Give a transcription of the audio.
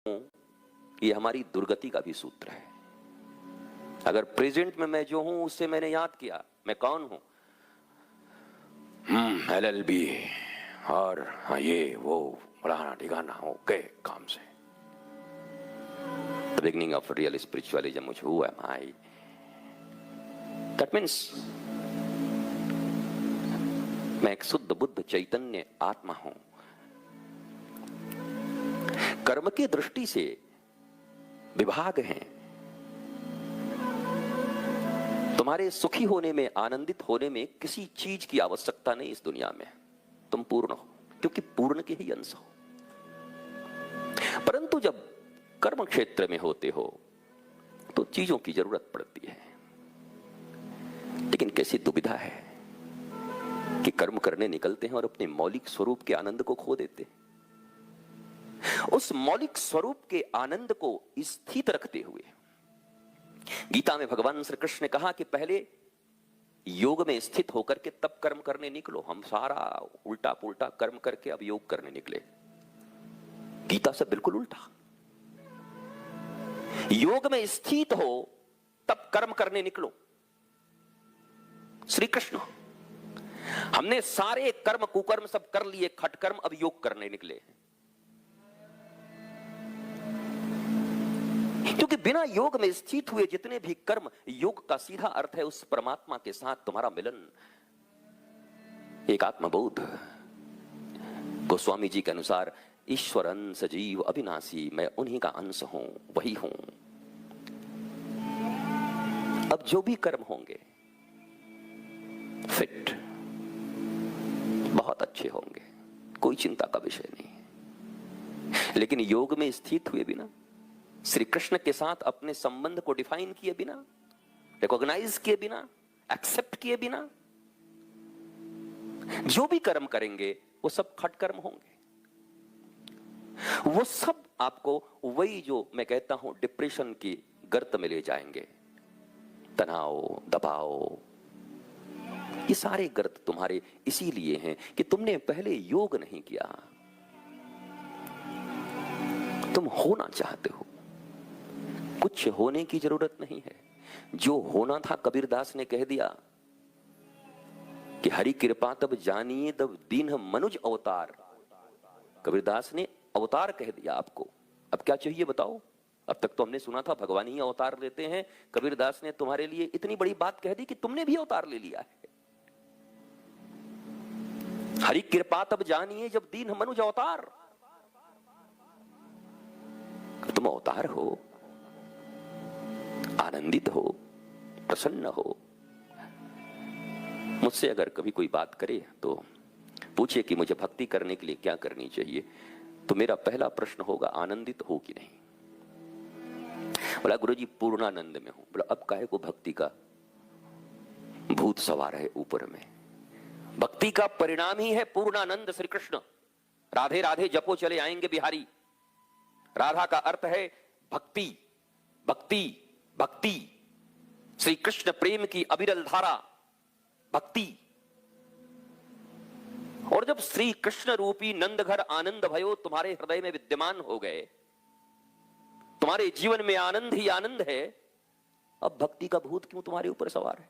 ये हमारी दुर्गति का भी सूत्र है। अगर प्रेजेंट में मैं जो हूं उससे मैंने याद किया मैं कौन हूं, LLB और हाँ ये वो फलाना ठिकाना ओके काम से the beginning of real spiritualism, which who am I? That means मैं एक शुद्ध बुद्ध चैतन्य आत्मा हूं। कर्म की दृष्टि से विभाग हैं। तुम्हारे सुखी होने में, आनंदित होने में किसी चीज की आवश्यकता नहीं इस दुनिया में। तुम पूर्ण हो क्योंकि पूर्ण के ही अंश हो। परंतु जब कर्म क्षेत्र में होते हो तो चीजों की जरूरत पड़ती है। लेकिन कैसी दुविधा है कि कर्म करने निकलते हैं और अपने मौलिक स्वरूप के आनंद को खो देते हैं। उस मौलिक स्वरूप के आनंद को स्थित रखते हुए गीता में भगवान श्री कृष्ण ने कहा कि पहले योग में स्थित होकर के तब कर्म करने निकलो। हम सारा उल्टा पुल्टा कर्म करके अब योग करने निकले। गीता से बिल्कुल उल्टा। योग में स्थित हो तब कर्म करने निकलो। श्री कृष्ण, हमने सारे कर्म कुकर्म सब कर लिए, खटकर्म, अब योग करने निकले। क्योंकि बिना योग में स्थित हुए जितने भी कर्म, योग का सीधा अर्थ है उस परमात्मा के साथ तुम्हारा मिलन। एक आत्मबोध। गोस्वामी जी के अनुसार ईश्वर अंश जीव अविनाशी, मैं उन्हीं का अंश हूं, वही हूं। अब जो भी कर्म होंगे फिट, बहुत अच्छे होंगे, कोई चिंता का विषय नहीं। लेकिन योग में स्थित हुए बिना, श्री कृष्ण के साथ अपने संबंध को डिफाइन किए बिना, रिकॉग्नाइज किए बिना, एक्सेप्ट किए बिना जो भी कर्म करेंगे वो सब खटकर्म होंगे। वो सब आपको वही जो मैं कहता हूं डिप्रेशन की गर्त में ले जाएंगे। तनाव, दबाव, ये सारे गर्त तुम्हारे इसीलिए हैं कि तुमने पहले योग नहीं किया। तुम होना चाहते हो, कुछ होने की जरूरत नहीं है। जो होना था, कबीरदास ने कह दिया कि हरि कृपा तब जानिए तब दीन मनुज अवतार। कबीरदास ने अवतार कह दिया आपको। अब क्या चाहिए बताओ? अब तक तो हमने सुना था भगवान ही अवतार लेते हैं। कबीरदास ने तुम्हारे लिए इतनी बड़ी बात कह दी कि तुमने भी अवतार ले लिया है। हरि कृपा तब जानिए जब दीन मनुज अवतार। तुम अवतार हो, आनंदित हो, प्रसन्न हो। मुझसे अगर कभी कोई बात करे तो पूछे कि मुझे भक्ति करने के लिए क्या करनी चाहिए, तो मेरा पहला प्रश्न होगा आनंदित हो कि नहीं। बोला गुरुजी पूर्णानंद में हूं। बोला अब काहे को भक्ति का भूत सवार है ऊपर में। भक्ति का परिणाम ही है पूर्णानंद। श्री कृष्ण राधे राधे जपो चले आएंगे बिहारी। राधा का अर्थ है भक्ति, भक्ति, भक्ति। श्री कृष्ण प्रेम की अविरल धारा, भक्ति। और जब श्री कृष्ण रूपी नंदघर आनंद भयो तुम्हारे हृदय में विद्यमान हो गए, तुम्हारे जीवन में आनंद ही आनंद है, अब भक्ति का भूत क्यों तुम्हारे ऊपर सवार है?